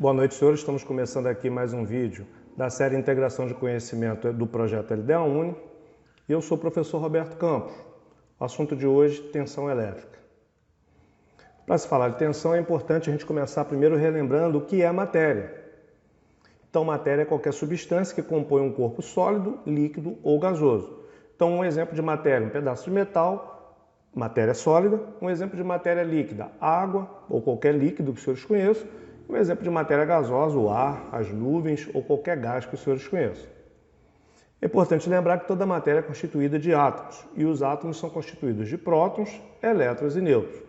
Boa noite, senhores. Estamos começando aqui mais um vídeo da série Integração de Conhecimento do Projeto LDA Uni. E eu sou o professor Roberto Campos. O assunto de hoje, tensão elétrica. Para se falar de tensão, é importante a gente começar primeiro relembrando o que é matéria. Então, matéria é qualquer substância que compõe um corpo sólido, líquido ou gasoso. Então, um exemplo de matéria, um pedaço de metal, matéria sólida. Um exemplo de matéria líquida, água ou qualquer líquido que os senhores conheçam. Um exemplo de matéria gasosa, o ar, as nuvens ou qualquer gás que os senhores conheçam. É importante lembrar que toda matéria é constituída de átomos, e os átomos são constituídos de prótons, elétrons e nêutrons.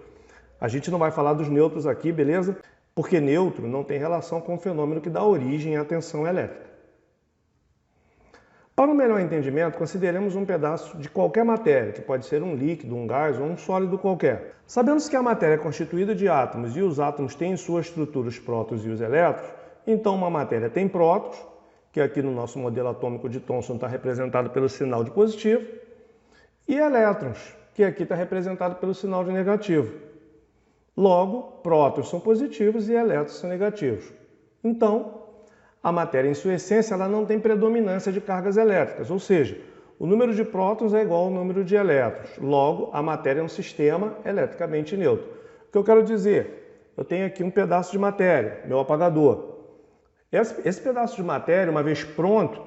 A gente não vai falar dos nêutrons aqui, beleza? Porque nêutron não tem relação com o fenômeno que dá origem à tensão elétrica. Para um melhor entendimento, consideremos um pedaço de qualquer matéria, que pode ser um líquido, um gás ou um sólido qualquer. Sabendo que a matéria é constituída de átomos e os átomos têm em sua estrutura os prótons e os elétrons, então uma matéria tem prótons, que aqui no nosso modelo atômico de Thomson está representado pelo sinal de positivo, e elétrons, que aqui está representado pelo sinal de negativo. Logo, prótons são positivos e elétrons são negativos. Então, a matéria, em sua essência, ela não tem predominância de cargas elétricas, ou seja, o número de prótons é igual ao número de elétrons. Logo, a matéria é um sistema eletricamente neutro. O que eu quero dizer? Eu tenho aqui um pedaço de matéria, meu apagador. Esse pedaço de matéria, uma vez pronto,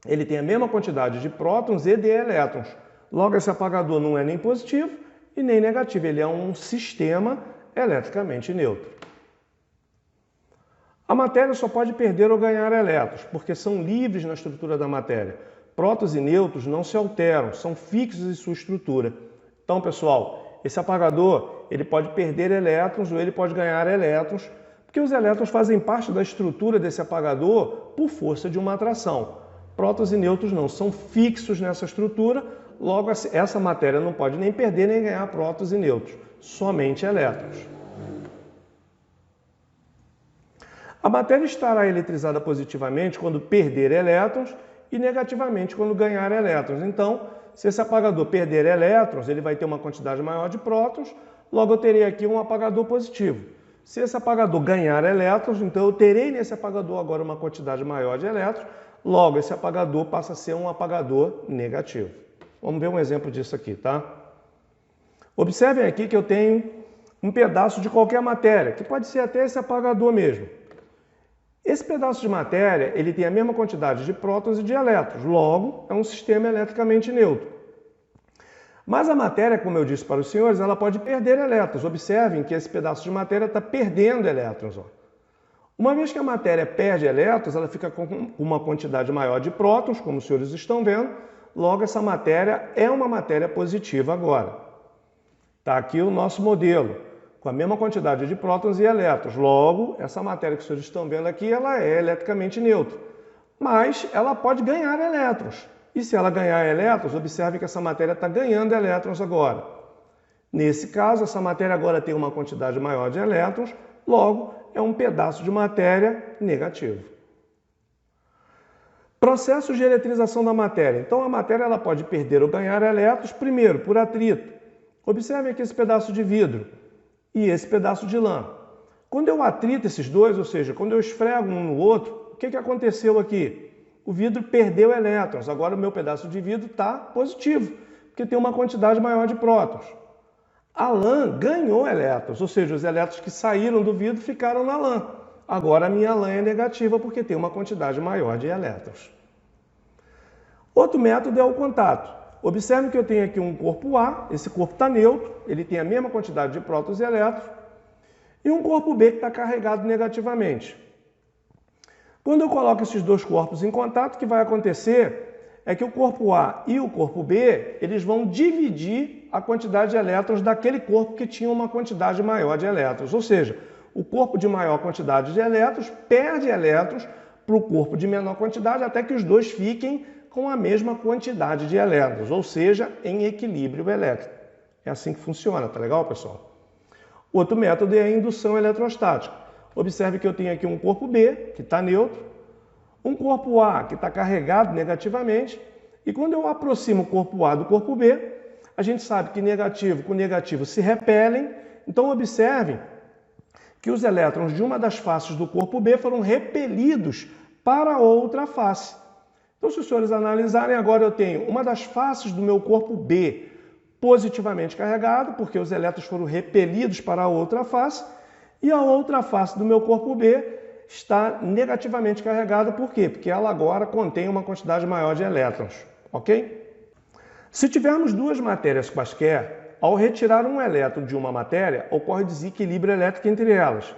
ele tem a mesma quantidade de prótons e de elétrons. Logo, esse apagador não é nem positivo e nem negativo, ele é um sistema eletricamente neutro. A matéria só pode perder ou ganhar elétrons, porque são livres na estrutura da matéria. Prótons e nêutrons não se alteram, são fixos em sua estrutura. Então, pessoal, esse apagador ele pode perder elétrons ou ele pode ganhar elétrons, porque os elétrons fazem parte da estrutura desse apagador por força de uma atração. Prótons e nêutrons não, são fixos nessa estrutura, logo essa matéria não pode nem perder nem ganhar prótons e nêutrons, somente elétrons. A matéria estará eletrizada positivamente quando perder elétrons e negativamente quando ganhar elétrons. Então, se esse apagador perder elétrons, ele vai ter uma quantidade maior de prótons, logo eu terei aqui um apagador positivo. Se esse apagador ganhar elétrons, então eu terei nesse apagador agora uma quantidade maior de elétrons, logo esse apagador passa a ser um apagador negativo. Vamos ver um exemplo disso aqui, tá? Observem aqui que eu tenho um pedaço de qualquer matéria, que pode ser até esse apagador mesmo. Esse pedaço de matéria ele tem a mesma quantidade de prótons e de elétrons, logo é um sistema eletricamente neutro. Mas a matéria, como eu disse para os senhores, ela pode perder elétrons. Observem que esse pedaço de matéria está perdendo elétrons. Ó. Uma vez que a matéria perde elétrons, ela fica com uma quantidade maior de prótons, como os senhores estão vendo, logo essa matéria é uma matéria positiva agora. Está aqui o nosso modelo, com a mesma quantidade de prótons e elétrons. Logo, essa matéria que os senhores estão vendo aqui, ela é eletricamente neutra. Mas ela pode ganhar elétrons. E se ela ganhar elétrons, observe que essa matéria está ganhando elétrons agora. Nesse caso, essa matéria agora tem uma quantidade maior de elétrons, logo, é um pedaço de matéria negativo. Processos de eletrização da matéria. Então, a matéria ela pode perder ou ganhar elétrons, primeiro, por atrito. Observe aqui esse pedaço de vidro e esse pedaço de lã. Quando eu atrito esses dois, ou seja, quando eu esfrego um no outro, o que aconteceu aqui? O vidro perdeu elétrons, agora o meu pedaço de vidro está positivo, porque tem uma quantidade maior de prótons. A lã ganhou elétrons, ou seja, os elétrons que saíram do vidro ficaram na lã. Agora a minha lã é negativa, porque tem uma quantidade maior de elétrons. Outro método é o contato. Observe que eu tenho aqui um corpo A, esse corpo está neutro, ele tem a mesma quantidade de prótons e elétrons, e um corpo B que está carregado negativamente. Quando eu coloco esses dois corpos em contato, o que vai acontecer é que o corpo A e o corpo B, eles vão dividir a quantidade de elétrons daquele corpo que tinha uma quantidade maior de elétrons. Ou seja, o corpo de maior quantidade de elétrons perde elétrons para o corpo de menor quantidade, até que os dois fiquem com a mesma quantidade de elétrons, ou seja, em equilíbrio elétrico. É assim que funciona, tá legal, pessoal? Outro método é a indução eletrostática. Observe que eu tenho aqui um corpo B, que está neutro, um corpo A, que está carregado negativamente, e quando eu aproximo o corpo A do corpo B, a gente sabe que negativo com negativo se repelem, então observem que os elétrons de uma das faces do corpo B foram repelidos para a outra face. Então, se os senhores analisarem, agora eu tenho uma das faces do meu corpo B positivamente carregada, porque os elétrons foram repelidos para a outra face, e a outra face do meu corpo B está negativamente carregada. Por quê? Porque ela agora contém uma quantidade maior de elétrons, ok? Se tivermos duas matérias quaisquer, ao retirar um elétron de uma matéria, ocorre desequilíbrio elétrico entre elas.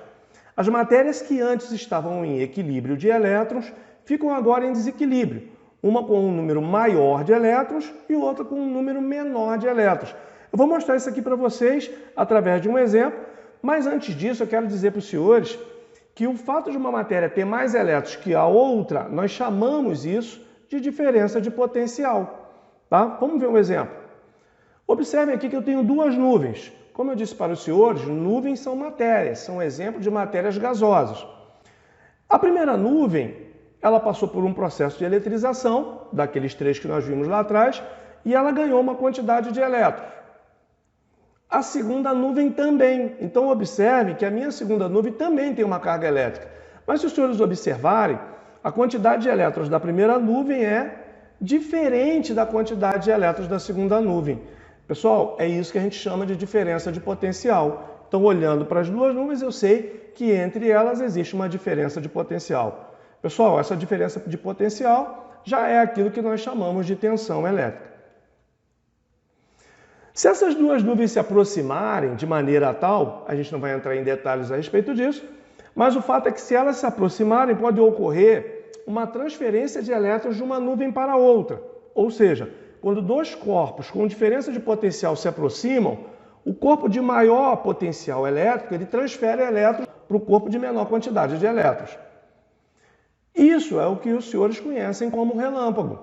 As matérias que antes estavam em equilíbrio de elétrons ficam agora em desequilíbrio, uma com um número maior de elétrons e outra com um número menor de elétrons. Eu vou mostrar isso aqui para vocês através de um exemplo, mas antes disso eu quero dizer para os senhores que o fato de uma matéria ter mais elétrons que a outra, nós chamamos isso de diferença de potencial. Tá? Vamos ver um exemplo. Observem aqui que eu tenho duas nuvens. Como eu disse para os senhores, nuvens são matérias, são exemplos de matérias gasosas. A primeira nuvem, ela passou por um processo de eletrização, daqueles três que nós vimos lá atrás, e ela ganhou uma quantidade de elétrons. A segunda nuvem também. Então observe que a minha segunda nuvem também tem uma carga elétrica. Mas se os senhores observarem, a quantidade de elétrons da primeira nuvem é diferente da quantidade de elétrons da segunda nuvem. Pessoal, é isso que a gente chama de diferença de potencial. Então, olhando para as duas nuvens, eu sei que entre elas existe uma diferença de potencial. Pessoal, essa diferença de potencial já é aquilo que nós chamamos de tensão elétrica. Se essas duas nuvens se aproximarem de maneira tal, a gente não vai entrar em detalhes a respeito disso, mas o fato é que se elas se aproximarem, pode ocorrer uma transferência de elétrons de uma nuvem para outra. Ou seja, quando dois corpos com diferença de potencial se aproximam, o corpo de maior potencial elétrico ele transfere elétrons para o corpo de menor quantidade de elétrons. Isso é o que os senhores conhecem como relâmpago.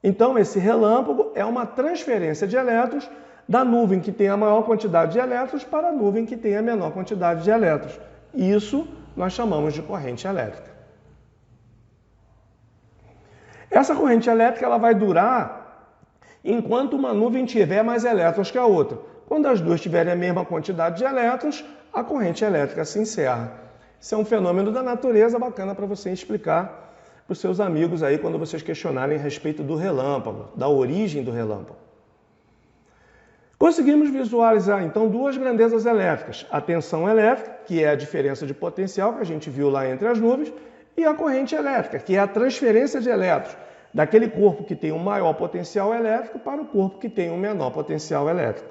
Então, esse relâmpago é uma transferência de elétrons da nuvem que tem a maior quantidade de elétrons para a nuvem que tem a menor quantidade de elétrons. Isso nós chamamos de corrente elétrica. Essa corrente elétrica ela vai durar enquanto uma nuvem tiver mais elétrons que a outra. Quando as duas tiverem a mesma quantidade de elétrons, a corrente elétrica se encerra. Isso é um fenômeno da natureza bacana para você explicar para os seus amigos aí quando vocês questionarem a respeito do relâmpago, da origem do relâmpago. Conseguimos visualizar então duas grandezas elétricas, a tensão elétrica, que é a diferença de potencial que a gente viu lá entre as nuvens, e a corrente elétrica, que é a transferência de elétrons daquele corpo que tem um maior potencial elétrico para o corpo que tem um menor potencial elétrico.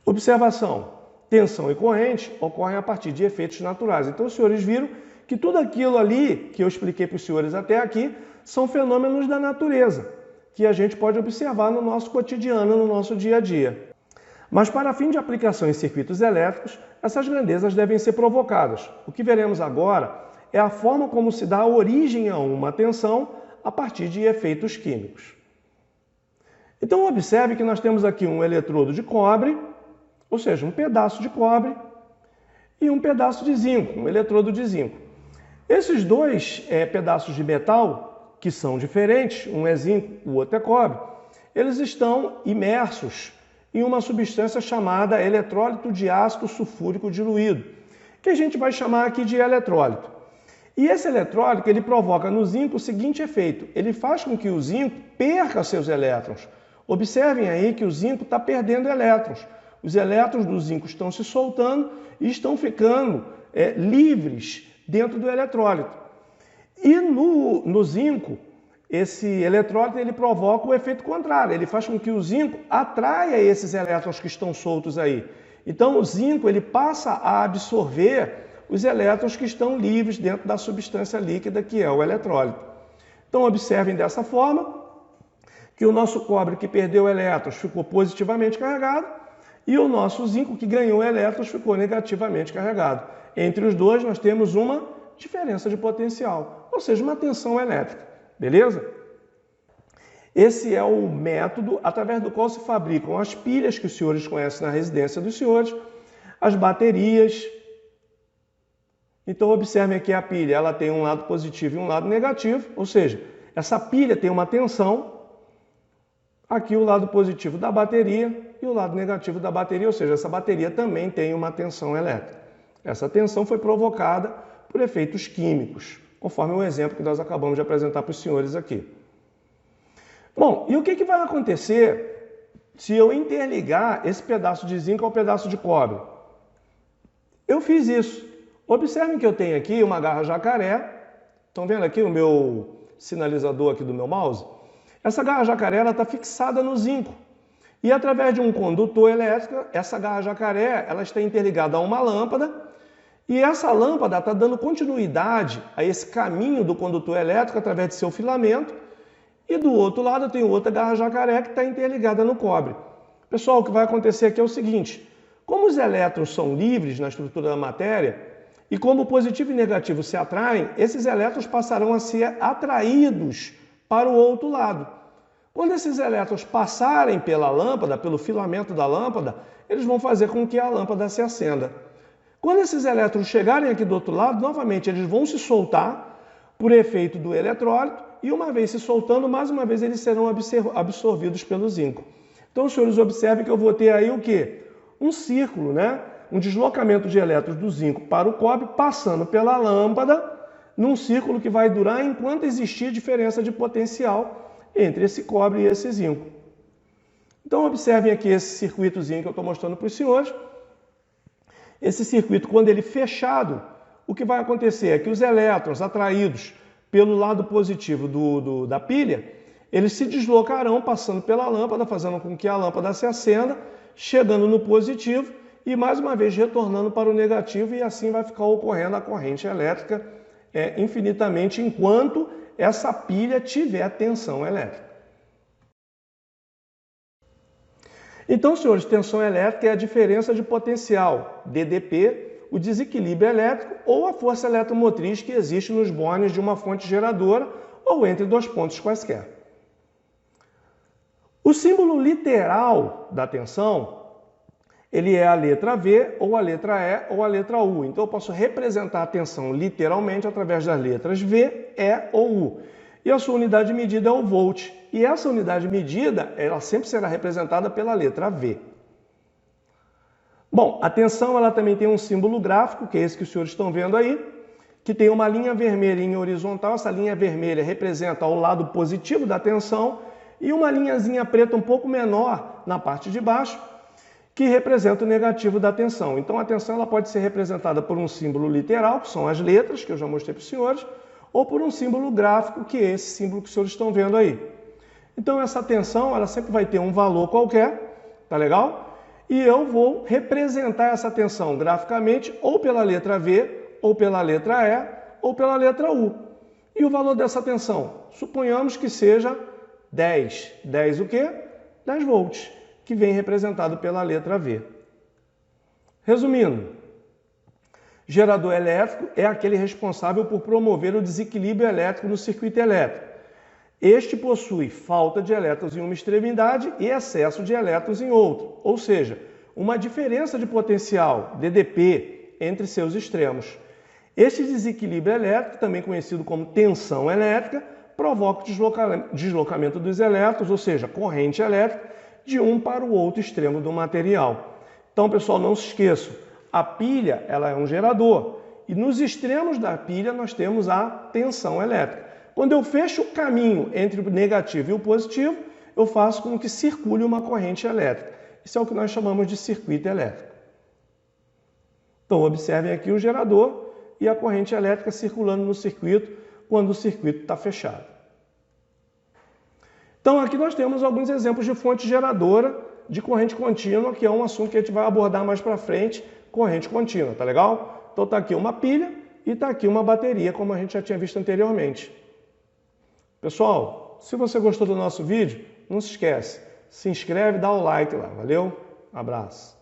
Observação: tensão e corrente ocorrem a partir de efeitos naturais. Então os senhores viram que tudo aquilo ali que eu expliquei para os senhores até aqui são fenômenos da natureza, que a gente pode observar no nosso cotidiano, no nosso dia a dia. Mas para fim de aplicação em circuitos elétricos, essas grandezas devem ser provocadas. O que veremos agora é a forma como se dá origem a uma tensão a partir de efeitos químicos. Então observe que nós temos aqui um eletrodo de cobre, ou seja, um pedaço de cobre, e um pedaço de zinco, um eletrodo de zinco. Esses dois pedaços de metal, que são diferentes, um é zinco, o outro é cobre, eles estão imersos em uma substância chamada eletrólito de ácido sulfúrico diluído, que a gente vai chamar aqui de eletrólito. E esse eletrólito ele provoca no zinco o seguinte efeito: ele faz com que o zinco perca seus elétrons. Observem aí que o zinco está perdendo elétrons. Os elétrons do zinco estão se soltando e estão ficando livres dentro do eletrólito. E no zinco, esse eletrólito ele provoca o efeito contrário. Ele faz com que o zinco atraia esses elétrons que estão soltos aí. Então o zinco ele passa a absorver os elétrons que estão livres dentro da substância líquida que é o eletrólito. Então observem dessa forma que o nosso cobre que perdeu elétrons ficou positivamente carregado e o nosso zinco que ganhou elétrons ficou negativamente carregado. Entre os dois nós temos uma diferença de potencial, ou seja, uma tensão elétrica, beleza? Esse é o método através do qual se fabricam as pilhas que os senhores conhecem na residência dos senhores, as baterias. Então observem aqui a pilha, ela tem um lado positivo e um lado negativo, ou seja, essa pilha tem uma tensão aqui o lado positivo da bateria e o lado negativo da bateria, ou seja, essa bateria também tem uma tensão elétrica. Essa tensão foi provocada por efeitos químicos, conforme o exemplo que nós acabamos de apresentar para os senhores aqui. Bom, e o que vai acontecer se eu interligar esse pedaço de zinco ao pedaço de cobre? Eu fiz isso. Observem que eu tenho aqui uma garra jacaré. Estão vendo aqui o meu sinalizador aqui do meu mouse? Essa garra jacaré está fixada no zinco. E através de um condutor elétrico, essa garra jacaré ela está interligada a uma lâmpada. E essa lâmpada está dando continuidade a esse caminho do condutor elétrico através de seu filamento. E do outro lado eu tenho outra garra jacaré que está interligada no cobre. Pessoal, o que vai acontecer aqui é o seguinte. Como os elétrons são livres na estrutura da matéria, e como o positivo e negativo se atraem, esses elétrons passarão a ser atraídos para o outro lado. Quando esses elétrons passarem pela lâmpada, pelo filamento da lâmpada, eles vão fazer com que a lâmpada se acenda. Quando esses elétrons chegarem aqui do outro lado, novamente eles vão se soltar por efeito do eletrólito, e uma vez se soltando, mais uma vez eles serão absorvidos pelo zinco. Então, os senhores observem que eu vou ter aí o quê? Um círculo, né? Um deslocamento de elétrons do zinco para o cobre, passando pela lâmpada, num círculo que vai durar enquanto existir diferença de potencial entre esse cobre e esse zinco. Então, observem aqui esse circuitozinho que eu estou mostrando para os senhores. Esse circuito, quando ele fechado, o que vai acontecer é que os elétrons atraídos pelo lado positivo da pilha, eles se deslocarão passando pela lâmpada, fazendo com que a lâmpada se acenda, chegando no positivo e mais uma vez retornando para o negativo, e assim vai ficar ocorrendo a corrente elétrica infinitamente enquanto essa pilha tiver tensão elétrica. Então, senhores, tensão elétrica é a diferença de potencial, DDP, o desequilíbrio elétrico ou a força eletromotriz que existe nos bornes de uma fonte geradora ou entre dois pontos quaisquer. O símbolo literal da tensão, ele é a letra V, ou a letra E, ou a letra U. Então, eu posso representar a tensão literalmente através das letras V, E ou U. E a sua unidade de medida é o volt. E essa unidade de medida, ela sempre será representada pela letra V. Bom, a tensão ela também tem um símbolo gráfico, que é esse que os senhores estão vendo aí, que tem uma linha vermelha em horizontal. Essa linha vermelha representa o lado positivo da tensão e uma linhazinha preta um pouco menor na parte de baixo, que representa o negativo da tensão. Então, a tensão ela pode ser representada por um símbolo literal, que são as letras, que eu já mostrei para os senhores, ou por um símbolo gráfico, que é esse símbolo que os senhores estão vendo aí. Então, essa tensão ela sempre vai ter um valor qualquer, tá legal? E eu vou representar essa tensão graficamente ou pela letra V, ou pela letra E, ou pela letra U. E o valor dessa tensão? Suponhamos que seja 10. 10 o quê? 10 volts, que vem representado pela letra V. Resumindo, gerador elétrico é aquele responsável por promover o desequilíbrio elétrico no circuito elétrico. Este possui falta de elétrons em uma extremidade e excesso de elétrons em outra, ou seja, uma diferença de potencial, DDP, entre seus extremos. Este desequilíbrio elétrico, também conhecido como tensão elétrica, provoca o deslocamento dos elétrons, ou seja, corrente elétrica, de um para o outro extremo do material. Então, pessoal, não se esqueçam, a pilha ela é um gerador e nos extremos da pilha nós temos a tensão elétrica. Quando eu fecho o caminho entre o negativo e o positivo, eu faço com que circule uma corrente elétrica. Isso é o que nós chamamos de circuito elétrico. Então, observem aqui o gerador e a corrente elétrica circulando no circuito quando o circuito está fechado. Então, aqui nós temos alguns exemplos de fonte geradora de corrente contínua, que é um assunto que a gente vai abordar mais para frente, corrente contínua, tá legal? Então, está aqui uma pilha e está aqui uma bateria, como a gente já tinha visto anteriormente. Pessoal, se você gostou do nosso vídeo, não se esquece, se inscreve e dá o like lá, valeu? Abraço!